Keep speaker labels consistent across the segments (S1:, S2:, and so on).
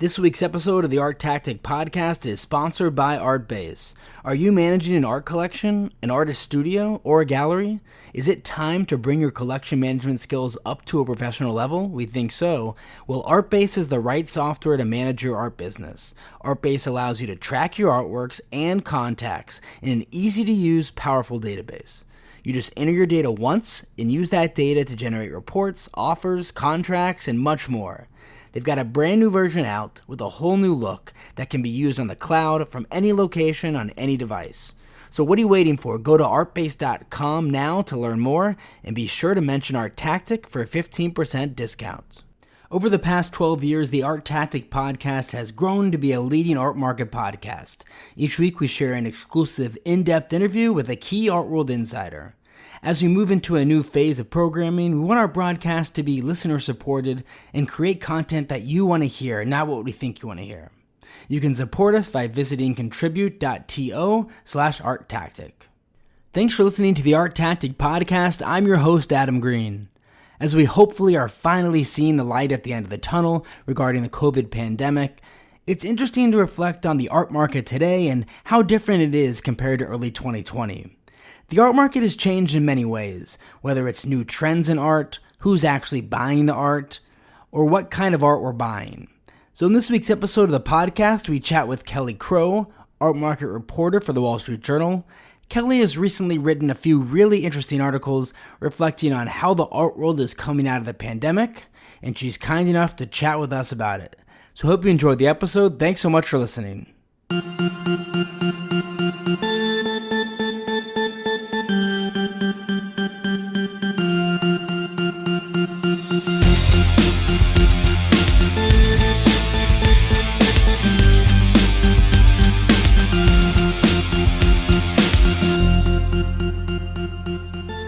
S1: This week's episode of the ArtTactic Podcast is sponsored by Artbase. Are you managing an art collection, an artist studio, or a gallery? Is it time to bring your collection management skills up to a professional level? We think so. Well, Artbase is the right software to manage your art business. Artbase allows you to track your artworks and contacts in an easy-to-use, powerful database. You just enter your data once and use that data to generate reports, offers, contracts, and much more. They've got a brand new version out with a whole new look that can be used on the cloud from any location on any device. So what are you waiting for? Go to artbase.com now to learn more and be sure to mention ArtTactic for a 15% discount. Over the past 12 years, the ArtTactic Podcast has grown to be a leading art market podcast. Each week we share an exclusive in-depth interview with a key art world insider. As we move into a new phase of programming, we want our broadcast to be listener-supported and create content that you want to hear, not what we think you want to hear. You can support us by visiting contribute.to/arttactic. Thanks for listening to the ArtTactic Podcast. I'm your host, Adam Green. As we hopefully are finally seeing the light at the end of the tunnel regarding the COVID pandemic, it's interesting to reflect on the art market today and how different it is compared to early 2020. The art market has changed in many ways, whether it's new trends in art, who's actually buying the art, or what kind of art we're buying. So in this week's episode of the podcast, we chat with Kelly Crow, art market reporter for the Wall Street Journal. Kelly has recently written a few really interesting articles reflecting on how the art world is coming out of the pandemic, and she's kind enough to chat with us about it. So I hope you enjoyed the episode. Thanks so much for listening.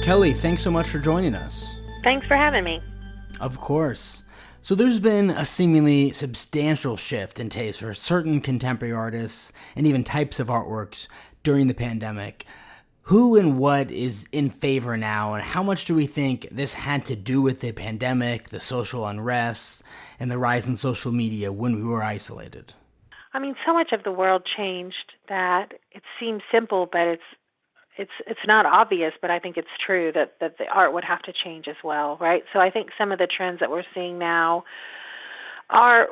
S1: Kelly, thanks so much for joining us.
S2: Thanks for having me.
S1: Of course. So there's been a seemingly substantial shift in taste for certain contemporary artists and even types of artworks during the pandemic. Who and what is in favor now, and how much do we think this had to do with the pandemic, the social unrest, and the rise in social media when we were isolated?
S2: I mean, so much of the world changed that it seems simple, but it's not obvious, but I think it's true that the art would have to change as well, right? So I think some of the trends that we're seeing now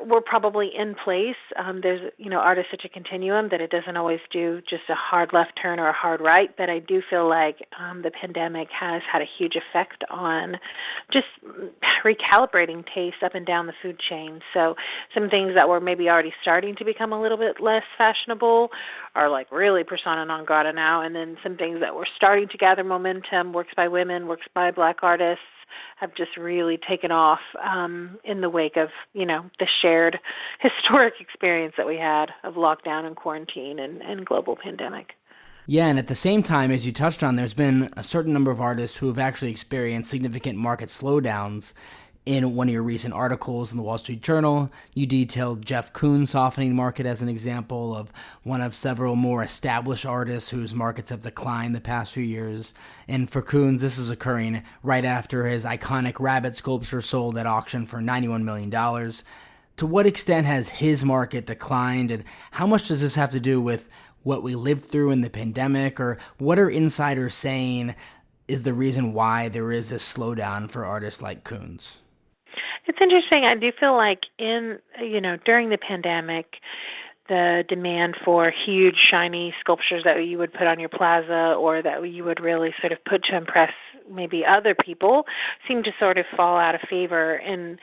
S2: were probably in place. There's, art is such a continuum that it doesn't always do just a hard left turn or a hard right, but I do feel like the pandemic has had a huge effect on just recalibrating taste up and down the food chain. So some things that were maybe already starting to become a little bit less fashionable are like really persona non grata now, and then some things that were starting to gather momentum, works by women, works by Black artists, have just really taken off in the wake of, the shared historic experience that we had of lockdown and quarantine and global pandemic.
S1: Yeah, and at the same time, as you touched on, there's been a certain number of artists who have actually experienced significant market slowdowns. In one of your recent articles in the Wall Street Journal, you detailed Jeff Koons' softening market as an example of one of several more established artists whose markets have declined the past few years. And for Koons, this is occurring right after his iconic rabbit sculpture sold at auction for $91 million. To what extent has his market declined, and how much does this have to do with what we lived through in the pandemic, or what are insiders saying is the reason why there is this slowdown for artists like Koons?
S2: It's interesting. I do feel like during the pandemic, the demand for huge, shiny sculptures that you would put on your plaza or that you would really sort of put to impress maybe other people seemed to sort of fall out of favor and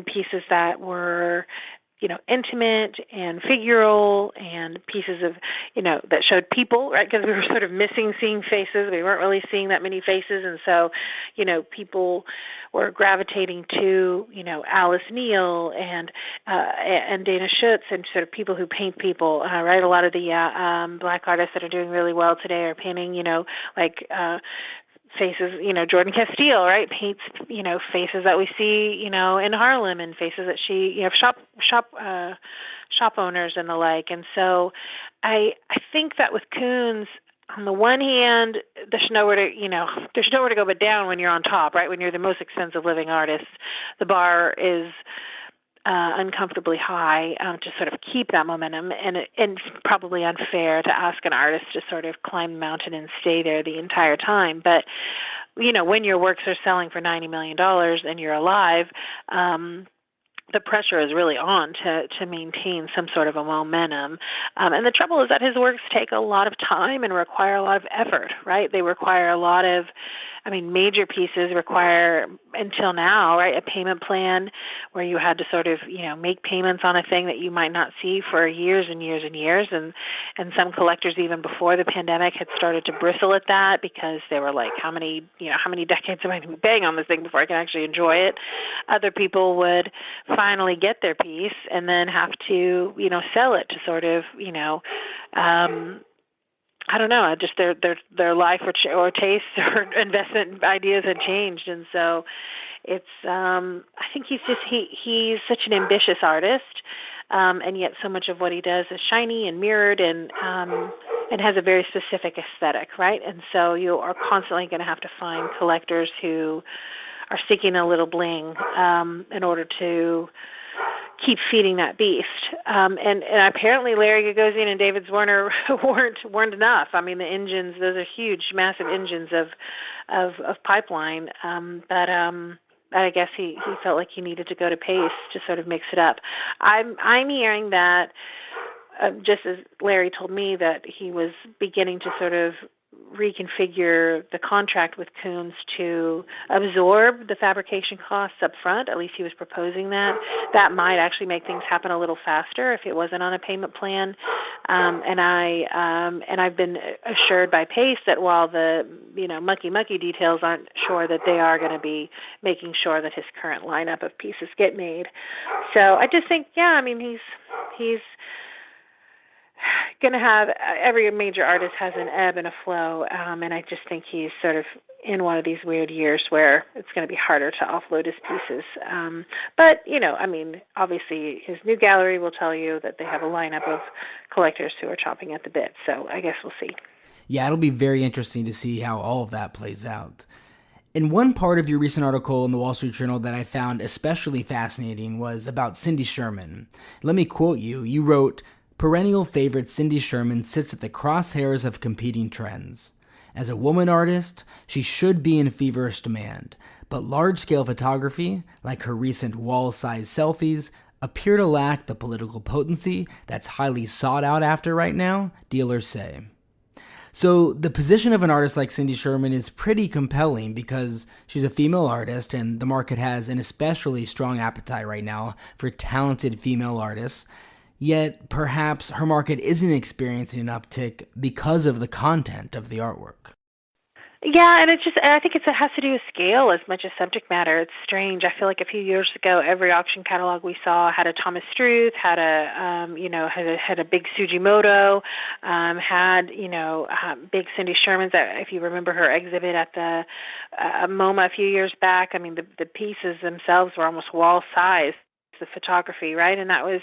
S2: pieces that were intimate and figural and pieces of, that showed people, right? Because we were sort of missing seeing faces. We weren't really seeing that many faces. And so, people were gravitating to, Alice Neal and Dana Schutz and sort of people who paint people, right? A lot of the Black artists that are doing really well today are painting, faces, Jordan Castile, right, paints, faces that we see, in Harlem and faces that she, shop owners and the like. And so I think that with Koons, on the one hand, there's nowhere to go but down when you're on top, right? When you're the most expensive living artist, the bar is uncomfortably high to sort of keep that momentum, and it's probably unfair to ask an artist to sort of climb the mountain and stay there the entire time. But when your works are selling for $90 million and you're alive, the pressure is really on to maintain some sort of a momentum. And the trouble is that his works take a lot of time and require a lot of effort, right? They require a lot of, major pieces require, until now, right, a payment plan where you had to sort of, make payments on a thing that you might not see for years and years and years. And some collectors, even before the pandemic, had started to bristle at that because they were like, how many decades am I going to be paying on this thing before I can actually enjoy it? Other people would finally get their piece and then have to, sell it to sort of, I don't know, just their life or tastes or investment ideas had changed. And so it's, I think he's such an ambitious artist. And yet so much of what he does is shiny and mirrored and has a very specific aesthetic, right? And so you are constantly going to have to find collectors who are seeking a little bling in order to keep feeding that beast. And apparently Larry Gagosian and David Zwirner weren't enough. The engines, those are huge, massive engines of pipeline. But I guess he felt like he needed to go to Pace to sort of mix it up. I'm hearing that, just as Larry told me, that he was beginning to sort of reconfigure the contract with Koons to absorb the fabrication costs up front. At least he was proposing that. That might actually make things happen a little faster if it wasn't on a payment plan. And I've been assured by Pace that while the mucky details aren't sure, that they are going to be making sure that his current lineup of pieces get made. So I just think, he's going to have, every major artist has an ebb and a flow, and I just think he's sort of in one of these weird years where it's going to be harder to offload his pieces. But, obviously his new gallery will tell you that they have a lineup of collectors who are chomping at the bit, so I guess we'll see.
S1: Yeah, it'll be very interesting to see how all of that plays out. And one part of your recent article in the Wall Street Journal that I found especially fascinating was about Cindy Sherman. Let me quote you. You wrote, "Perennial favorite Cindy Sherman sits at the crosshairs of competing trends. As a woman artist, she should be in feverish demand, but large-scale photography, like her recent wall-size selfies, appear to lack the political potency that's highly sought out after right now, dealers say." So the position of an artist like Cindy Sherman is pretty compelling because she's a female artist and the market has an especially strong appetite right now for talented female artists. Yet, perhaps her market isn't experiencing an uptick because of the content of the artwork.
S2: Yeah, and I think it has to do with scale as much as subject matter. It's strange. I feel like a few years ago, every auction catalog we saw had a Thomas Struth, had a big Sugimoto, had big Cindy Sherman's. If you remember her exhibit at the MoMA a few years back, the pieces themselves were almost wall size, the photography, right? And that was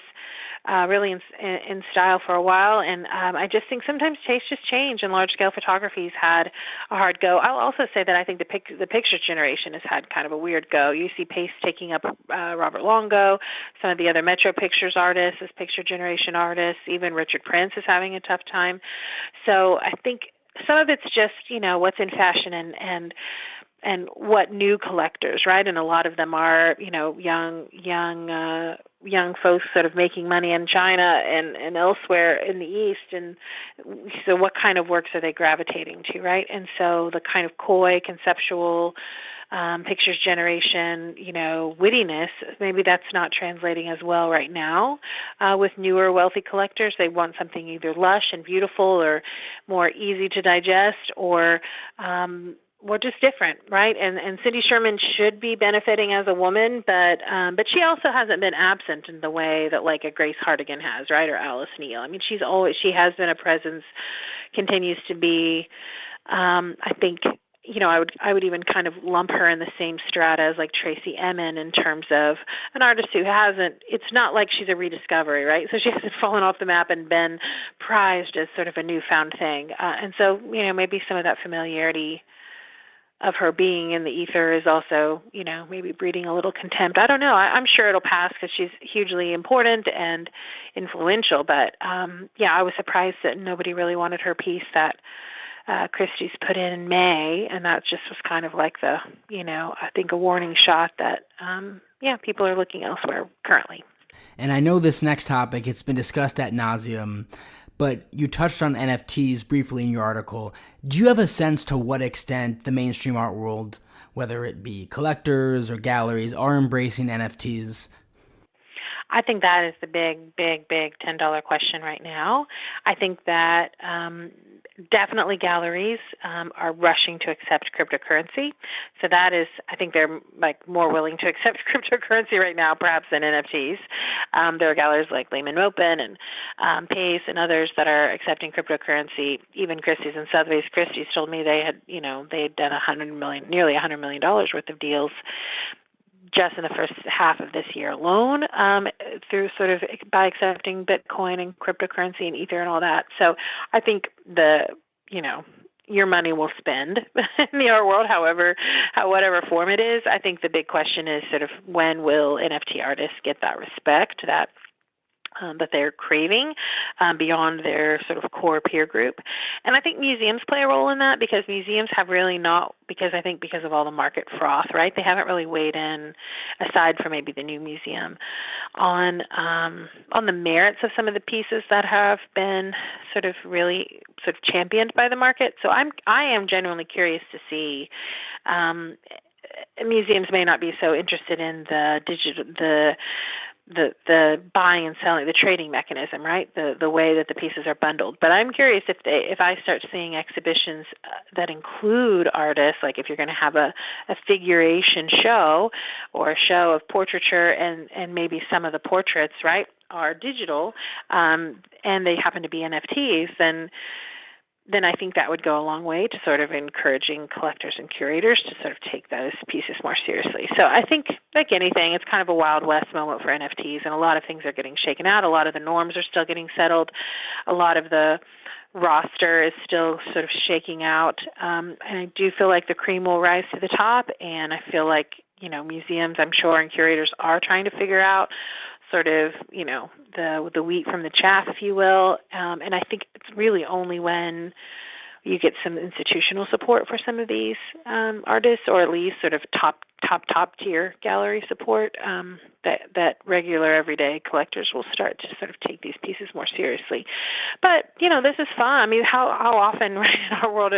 S2: really in style for a while, and I just think sometimes tastes just change, and large-scale photography's had a hard go. I'll also say that I think the picture generation has had kind of a weird go. You see Pace taking up Robert Longo, some of the other Metro Pictures artists as picture generation artists, even Richard Prince is having a tough time. So I think some of it's just, what's in fashion and what new collectors, right? And a lot of them are, young folks sort of making money in China and elsewhere in the East. And so what kind of works are they gravitating to, right? And so the kind of coy, conceptual pictures generation, wittiness, maybe that's not translating as well right now with newer wealthy collectors. They want something either lush and beautiful or more easy to digest or just different, right? And Cindy Sherman should be benefiting as a woman, but she also hasn't been absent in the way that like a Grace Hardigan has, right, or Alice Neal. She has been a presence, continues to be. I think I would even kind of lump her in the same strata as like Tracy Emin in terms of an artist who hasn't. It's not like she's a rediscovery, right? So she hasn't fallen off the map and been prized as sort of a newfound thing, and so maybe some of that familiarity her being in the ether is also, maybe breeding a little contempt. I don't know. I'm sure it'll pass because she's hugely important and influential. But I was surprised that nobody really wanted her piece that Christie's put in May, and that just was kind of like the, I think a warning shot that, people are looking elsewhere currently.
S1: And I know this next topic, it's been discussed ad nauseum, but you touched on NFTs briefly in your article. Do you have a sense to what extent the mainstream art world, whether it be collectors or galleries, are embracing NFTs?
S2: I think that is the big $10 question right now. I think that definitely galleries are rushing to accept cryptocurrency. So that is, I think they're more willing to accept cryptocurrency right now, perhaps than NFTs. There are galleries like Lehman Open and Pace and others that are accepting cryptocurrency. Even Christie's and Sotheby's. Christie's told me they had done nearly $100 million worth of deals just in the first half of this year alone, through sort of by accepting Bitcoin and cryptocurrency and Ether and all that. So I think your money will spend in the art world, whatever form it is. I think the big question is sort of when will NFT artists get that respect that they're craving beyond their sort of core peer group. And I think museums play a role in that because museums have really not, because of all the market froth, right? They haven't really weighed in, aside from maybe the new museum, on the merits of some of the pieces that have been sort of really sort of championed by the market. So I am genuinely curious to see. Museums may not be so interested in the digital, the buying and selling, the trading mechanism, right? The way that the pieces are bundled. But I'm curious if I start seeing exhibitions that include artists, like if you're going to have a figuration show or a show of portraiture and maybe some of the portraits, right, are digital, and they happen to be NFTs, then I think that would go a long way to sort of encouraging collectors and curators to sort of take those pieces more seriously. So I think, like anything, it's kind of a Wild West moment for NFTs, and a lot of things are getting shaken out. A lot of the norms are still getting settled. A lot of the roster is still sort of shaking out. And I do feel like the cream will rise to the top, and I feel like, museums, I'm sure, and curators are trying to figure out sort of, the wheat from the chaff, if you will. And I think it's really only when you get some institutional support for some of these artists, or at least sort of top tier gallery support, that regular everyday collectors will start to sort of take these pieces more seriously. But this is fun. I mean, how often, right, in our world,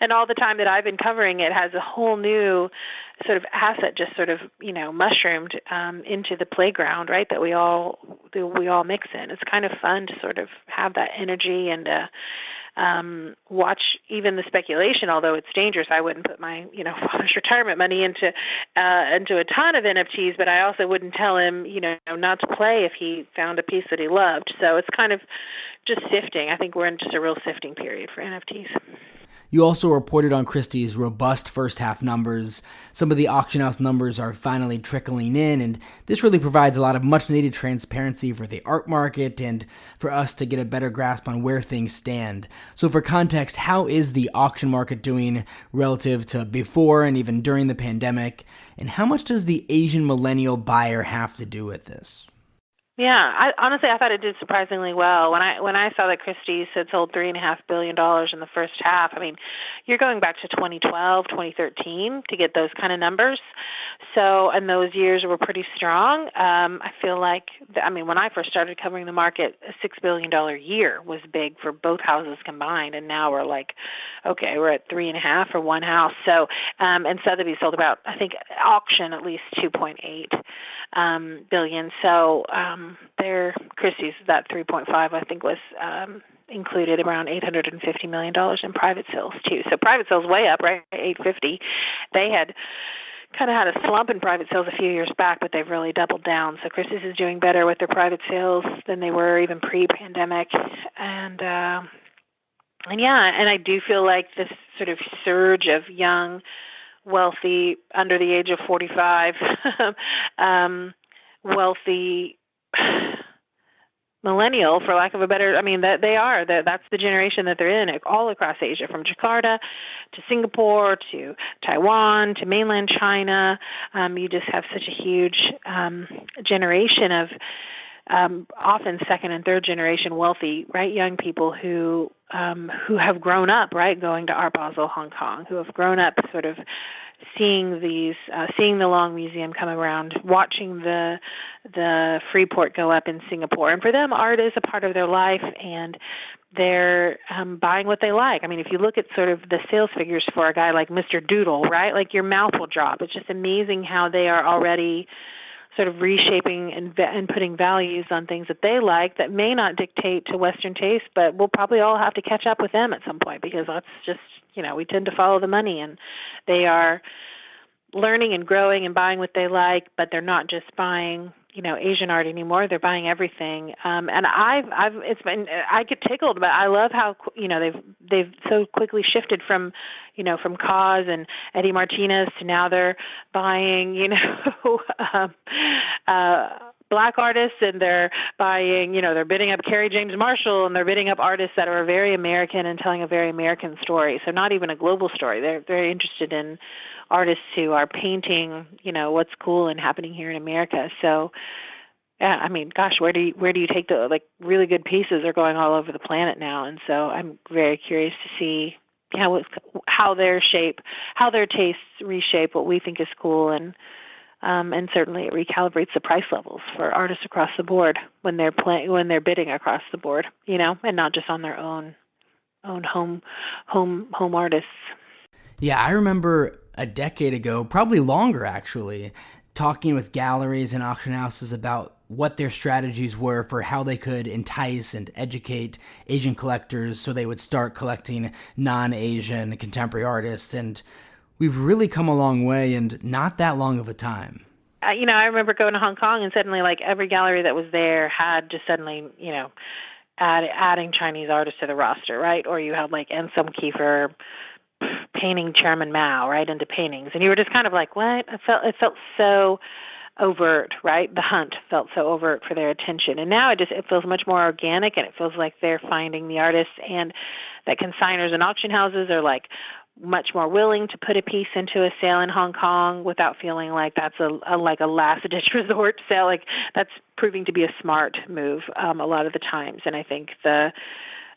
S2: and all the time that I've been covering it, has a whole new sort of asset just sort of mushroomed into the playground, right? That we all mix in. It's kind of fun to sort of have that energy and watch even the speculation. Although it's dangerous, I wouldn't put my father's retirement money into a ton of NFTs, but I also wouldn't tell him not to play if he found a piece that he loved. So it's kind of just sifting. I think we're in just a real sifting period for NFTs.
S1: You also reported on Christie's robust first half numbers. Some of the auction house numbers are finally trickling in, and this really provides a lot of much needed transparency for the art market and for us to get a better grasp on where things stand. So for context, how is the auction market doing relative to before and even during the pandemic? And how much does the Asian millennial buyer have to do with this?
S2: Yeah, honestly I thought it did surprisingly well. When I saw that Christie's had sold $3.5 billion in the first half, I mean, you're going back to 2012, 2013 to get those kind of numbers. So, and those years were pretty strong. I feel like, when I first started covering the market, a $6 billion year was big for both houses combined, and now we're like, okay, we're at 3.5 for one house. So, and Sotheby's sold about, I think, auction at least 2.8 billion. So, their Christie's, that 3.5, I think, was included around $850 million in private sales too. So private sales way up, right? 850. They had kind of had a slump in private sales a few years back, but they've really doubled down. So Christie's is doing better with their private sales than they were even pre-pandemic. And I do feel like this sort of surge of young, wealthy, under the age of 45, wealthy millennial, for lack of a better, I mean, that they are, that's the generation that they're in, all across Asia, from Jakarta to Singapore to Taiwan to mainland China. You just have such a huge generation of often second and third generation wealthy, right, young people who have grown up, right, going to Art Basel, Hong Kong, who have grown up sort of seeing the Long Museum come around, watching the Freeport go up in Singapore. And for them, art is a part of their life, and they're buying what they like. I mean, if you look at sort of the sales figures for a guy like Mr. Doodle, right, like your mouth will drop. It's just amazing how they are already sort of reshaping and putting values on things that they like that may not dictate to Western taste, but we'll probably all have to catch up with them at some point, because that's just, we tend to follow the money, and they are learning and growing and buying what they like, but they're not just buying, Asian art anymore. They're buying everything. And I get tickled, but I love how, they've so quickly shifted from Cause and Eddie Martinez to now they're buying, Black artists, and they're buying, they're bidding up Kerry James Marshall, and they're bidding up artists that are very American and telling a very American story. So not even a global story. They're very interested in artists who are painting, what's cool and happening here in America. So, yeah, I mean, gosh, where do you take the really good pieces are going all over the planet now, and so I'm very curious to see how their tastes reshape what we think is cool, and certainly it recalibrates the price levels for artists across the board when they're bidding across the board, and not just on their own home artists.
S1: Yeah, I remember a decade ago, probably longer actually, talking with galleries and auction houses about what their strategies were for how they could entice and educate Asian collectors so they would start collecting non-Asian contemporary artists. And we've really come a long way in not that long of a time.
S2: I remember going to Hong Kong, and suddenly every gallery that was there had just suddenly, adding Chinese artists to the roster, right? Or you had Anselm Kiefer painting Chairman Mao right into paintings, and you were just kind of like, what? It felt so overt, right? The hunt felt so overt for their attention, and now it feels much more organic, and it feels like they're finding the artists, and that consigners and auction houses are much more willing to put a piece into a sale in Hong Kong without feeling like that's a last-ditch resort sale. That's proving to be a smart move a lot of the times, and I think the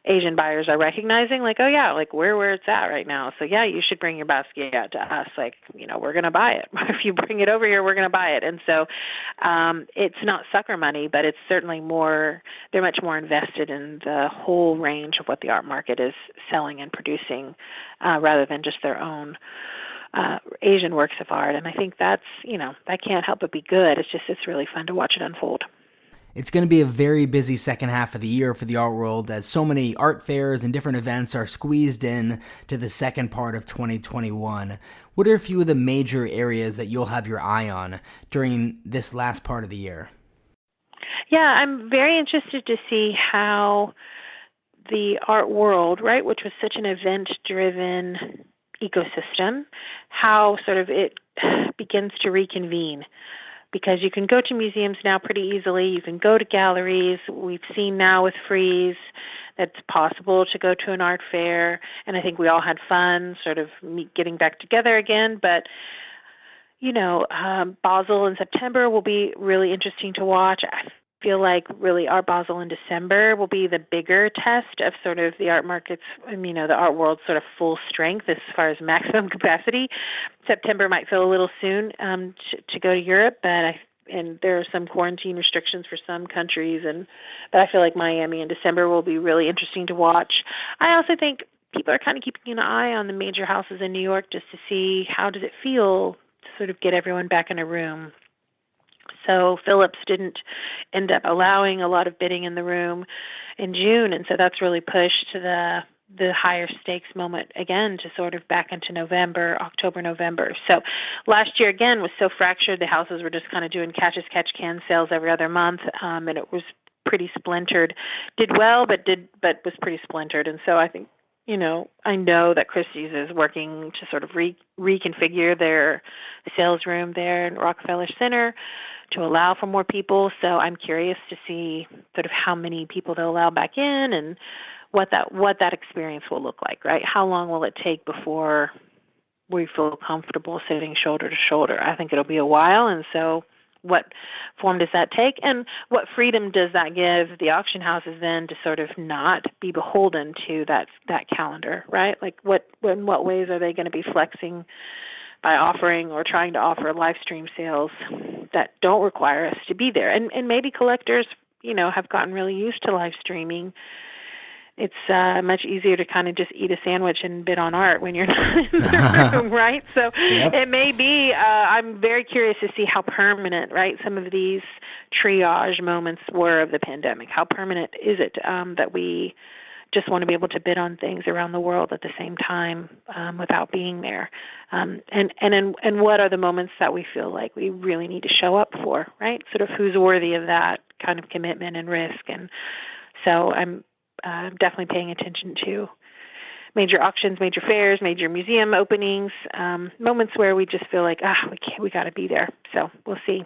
S2: Asian buyers are recognizing, oh yeah, we're where it's at right now. So yeah, you should bring your basket out to us. We're going to buy it. If you bring it over here, we're going to buy it. And so it's not sucker money, but it's certainly they're much more invested in the whole range of what the art market is selling and producing rather than just their own Asian works of art. And I think that's, that can't help but be good. It's really fun to watch it unfold.
S1: It's going to be a very busy second half of the year for the art world, as so many art fairs and different events are squeezed in to the second part of 2021. What are a few of the major areas that you'll have your eye on during this last part of the year?
S2: Yeah, I'm very interested to see how the art world, right, which was such an event-driven ecosystem, how sort of it begins to reconvene. Because you can go to museums now pretty easily. You can go to galleries. We've seen now with Frieze that it's possible to go to an art fair. And I think we all had fun sort of getting back together again. But, Basel in September will be really interesting to watch. I feel like really Art Basel in December will be the bigger test of sort of the art market's, the art world's sort of full strength as far as maximum capacity. September might feel a little soon to go to Europe, and there are some quarantine restrictions for some countries, but I feel like Miami in December will be really interesting to watch. I also think people are kind of keeping an eye on the major houses in New York just to see how does it feel to sort of get everyone back in a room. So Phillips didn't end up allowing a lot of bidding in the room in June, and so that's really pushed the higher stakes moment again to sort of back into October, November. So last year again was so fractured. The houses were just kind of doing catch-as-catch-can sales every other month, and it was pretty splintered. Did well, but was pretty splintered. And so I think I know that Christie's is working to sort of reconfigure their sales room there in Rockefeller Center to allow for more people. So I'm curious to see sort of how many people they'll allow back in and what that experience will look like, right? How long will it take before we feel comfortable sitting shoulder to shoulder? I think it'll be a while, and so what form does that take, and what freedom does that give the auction houses then to sort of not be beholden to that calendar, right? Like in what ways are they going to be flexing by offering or trying to offer live stream sales that don't require us to be there? And maybe collectors, have gotten really used to live streaming. It's much easier to kind of just eat a sandwich and bid on art when you're not in the room, right? So
S1: Yep.
S2: It may be, I'm very curious to see how permanent, right, some of these triage moments were of the pandemic. How permanent is it that we just want to be able to bid on things around the world at the same time without being there? And what are the moments that we feel like we really need to show up for, right? Sort of who's worthy of that kind of commitment and risk. And so I'm definitely paying attention to major auctions, major fairs, major museum openings, moments where we just feel like, we got to be there. So we'll see.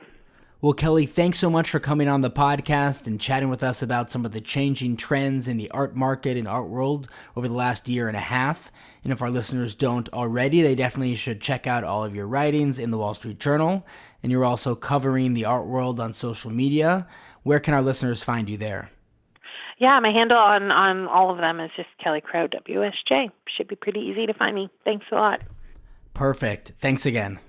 S1: Well, Kelly, thanks so much for coming on the podcast and chatting with us about some of the changing trends in the art market and art world over the last year and a half. And if our listeners don't already, they definitely should check out all of your writings in the Wall Street Journal. And you're also covering the art world on social media. Where can our listeners find you there?
S2: Yeah, my handle on all of them is just Kelly Crow, WSJ. Should be pretty easy to find me. Thanks a lot.
S1: Perfect. Thanks again.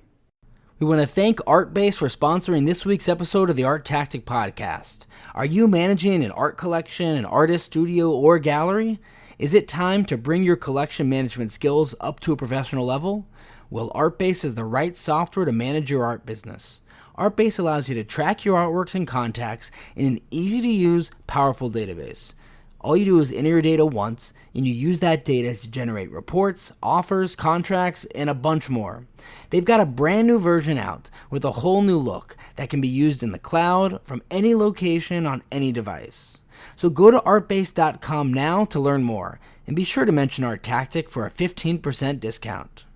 S1: We want to thank ArtBase for sponsoring this week's episode of the ArtTactic Podcast. Are you managing an art collection, an artist, studio, or gallery? Is it time to bring your collection management skills up to a professional level? Well, ArtBase is the right software to manage your art business. ArtBase allows you to track your artworks and contacts in an easy-to-use, powerful database. All you do is enter your data once, and you use that data to generate reports, offers, contracts, and a bunch more. They've got a brand new version out with a whole new look that can be used in the cloud from any location on any device. So go to artbase.com now to learn more, and be sure to mention ArtTactic for a 15% discount.